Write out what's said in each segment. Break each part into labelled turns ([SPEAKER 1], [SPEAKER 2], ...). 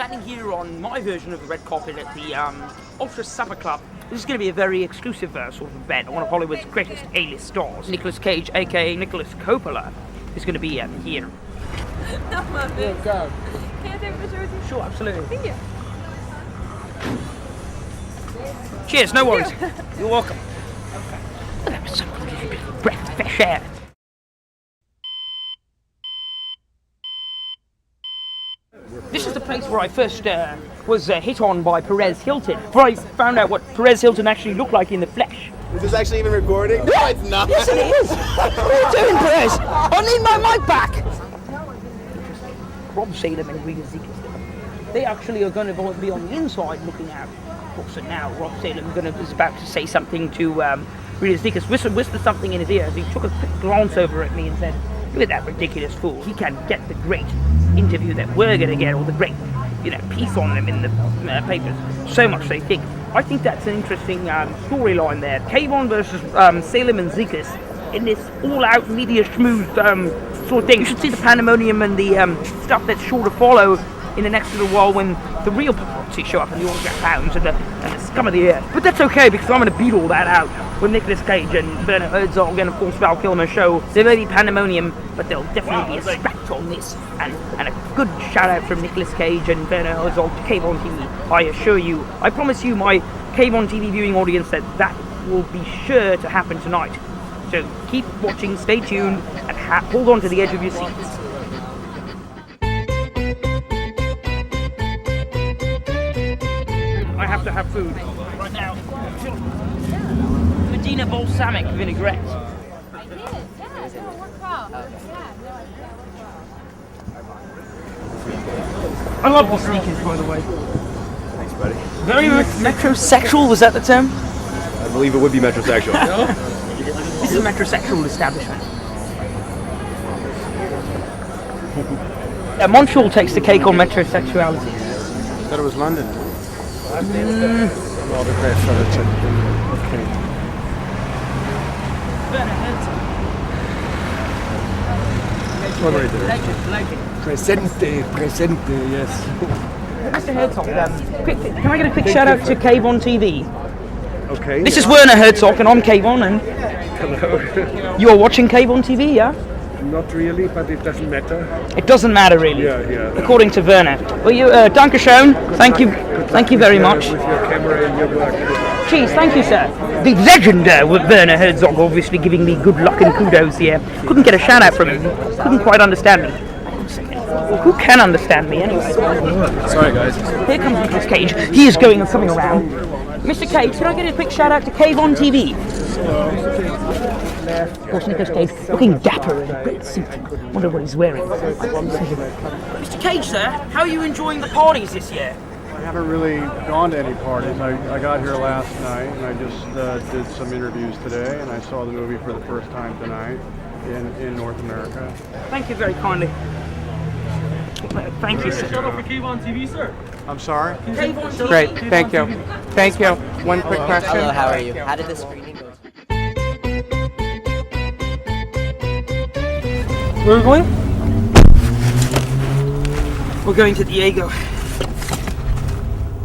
[SPEAKER 1] standing here on my version of the red carpet at the Ultra Supper Club. This is going to be a very exclusive sort of event. One of Hollywood's greatest A-list stars, Nicolas Cage, aka Nicolas Coppola, is going to be here.
[SPEAKER 2] No, Mum.
[SPEAKER 3] Yeah, go.
[SPEAKER 2] Can I take a picture with you?
[SPEAKER 1] Sure, absolutely.
[SPEAKER 2] Thank you.
[SPEAKER 1] Cheers, no worries. You're welcome. That was some breath of fresh air. This is the place where I first was hit on by Perez Hilton, where I found out what Perez Hilton actually looked like in the flesh.
[SPEAKER 3] Is this actually even recording? No, it's not.
[SPEAKER 1] Yes, it is. What are you doing, Perez? I need my mic back. Rob Salem and Rita Ziegler. They actually are going to be on the inside looking out. Of course, and now Rob Salem is about to say something to Rita Ziegler, whisper something in his ear as he took a quick glance over at me and said, "Look at that ridiculous fool. He can't get the great interview that we're going to get, or the great, piece on them in the papers. So much they think." I think that's an interesting storyline there. Kayvon versus Salem and Ziegler in this all-out media schmooze sort of thing. You should see the pandemonium and the stuff that's sure to follow in the next little while when the real paparazzi show up and the autograph hounds and the scum of the earth. But that's okay, because I'm going to beat all that out with Nicolas Cage and Werner Hotzig and of course Val Kilmer's show. There may be pandemonium, but there'll definitely be a scratch on this, and a good shout out from Nicolas Cage and Werner Hotzig to KayvonTV. I assure you, I promise you, my KayvonTV viewing audience, that will be sure to happen tonight. So keep watching, stay tuned, and hold on to the edge of your seats. I have to have food right now. Medina balsamic vinaigrette.
[SPEAKER 2] I did. Yeah, it worked out.
[SPEAKER 1] I love your sneakers, by the way.
[SPEAKER 3] Thanks, buddy.
[SPEAKER 1] Very metrosexual, was that the term?
[SPEAKER 3] I believe it would be metrosexual.
[SPEAKER 1] This is a metrosexual establishment. Montreal takes the cake on metrosexuality.
[SPEAKER 3] I thought it was London. Well, the great furniture. Okay.
[SPEAKER 1] Legend.
[SPEAKER 3] Presente, yes.
[SPEAKER 1] Mr. Herzog, can I get a quick shout out to KayvonTV?
[SPEAKER 3] Okay.
[SPEAKER 1] This is Werner Hotzig and I'm Kayvon, and
[SPEAKER 3] Hello.
[SPEAKER 1] you're watching KayvonTV, yeah?
[SPEAKER 3] Not really, but it doesn't matter.
[SPEAKER 1] It doesn't matter really,
[SPEAKER 3] Yeah.
[SPEAKER 1] according to Werner. Well, you, Dankeschön, thank you very much.
[SPEAKER 3] With your camera and your work.
[SPEAKER 1] Cheers, thank you, sir. The legend with Werner Herzog obviously giving me good luck and kudos here. Couldn't get a shout out from him. Couldn't quite understand me. Well, who can understand me anyway?
[SPEAKER 3] Sorry, guys.
[SPEAKER 1] Here comes Nicolas Cage. He is going something around. Mr. Cage, can I get a quick shout out to KayvonTV? Of course, Nicolas Cage looking dapper in a great suit. Wonder what he's wearing. Mr. Cage, sir, how are you enjoying the parties this year?
[SPEAKER 4] I haven't really gone to any parties. I got here last night and I just did some interviews today, and I saw the movie for the first time tonight in North America.
[SPEAKER 1] Thank you very kindly. Thank you, sir.
[SPEAKER 5] Shut up for KayvonTV, sir.
[SPEAKER 4] I'm sorry?
[SPEAKER 1] KayvonTV.
[SPEAKER 6] Great, thank you. Thank you. One quick question.
[SPEAKER 7] Hello, how are you? How did the screening go?
[SPEAKER 1] Where are we going? We're going to Diego.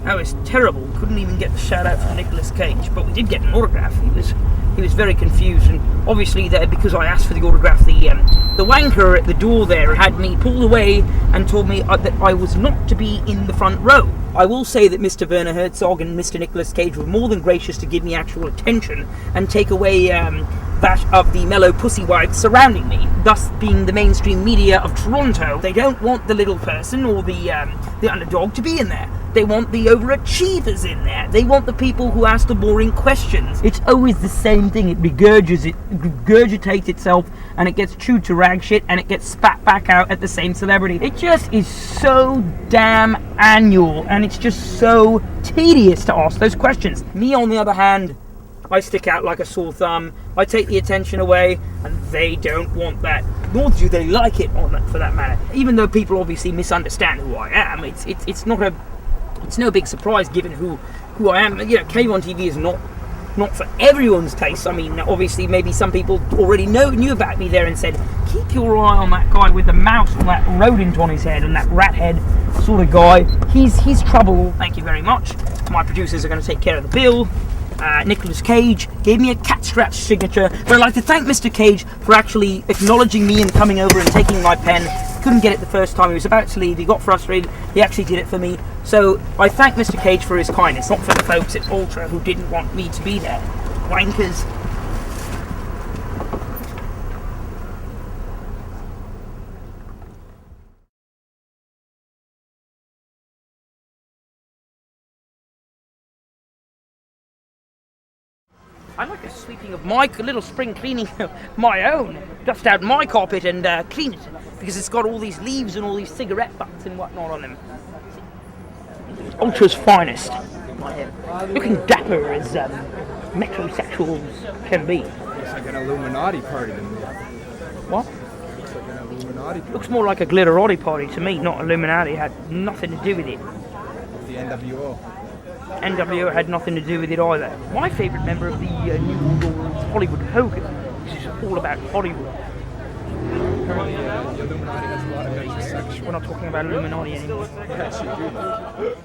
[SPEAKER 1] That was terrible. Couldn't even get the shout out from Nicolas Cage, but we did get an autograph. He was very confused, and obviously there, because I asked for the autograph, the wanker at the door there had me pulled away and told me that I was not to be in the front row. I will say that Mr. Werner Herzog and Mr. Nicolas Cage were more than gracious to give me actual attention and take away that of the mellow pussy wives surrounding me, thus being the mainstream media of Toronto. They don't want the little person or the underdog to be in there. They want the overachievers in there. They want the people who ask the boring questions. It's always the same thing. It regurgitates itself, and it gets chewed to rag shit, and it gets spat back out at the same celebrity. It just is so damn annual, and it's just so tedious to ask those questions. Me, on the other hand, I stick out like a sore thumb. I take the attention away, and they don't want that. Nor do they like it, for that matter. Even though people obviously misunderstand who I am, it's no big surprise given who I am. KayvonTV is not not for everyone's taste. I mean, obviously, maybe some people already knew about me there and said, keep your eye on that guy with the mouse and that rodent on his head and that rat head sort of guy. He's trouble. Thank you very much. My producers are going to take care of the bill. Nicolas Cage gave me a cat scratch signature, but I'd like to thank Mr. Cage for actually acknowledging me and coming over and taking my pen. Couldn't get it the first time. He was about to leave. He got frustrated. He actually did it for me. So I thank Mr. Cage for his kindness, not for the folks at Ultra who didn't want me to be there. Wankers. I like a sweeping of my little spring cleaning of my own. Dust out my carpet and clean it, because it's got all these leaves and all these cigarette butts and whatnot on them. Ultra's finest. Looking dapper as metrosexuals can be.
[SPEAKER 5] Looks like an Illuminati party to me.
[SPEAKER 1] What?
[SPEAKER 5] Looks like an Illuminati party.
[SPEAKER 1] Looks more like a glitterati party to me, not Illuminati. Had nothing to do with it.
[SPEAKER 5] The NWO.
[SPEAKER 1] NWO had nothing to do with it either. My favourite member of the New World is Hollywood Hogan, which is all about Hollywood.
[SPEAKER 5] The Illuminati has a lot of metrosexual.
[SPEAKER 1] We're not talking about Illuminati anymore.
[SPEAKER 5] Yes, you do.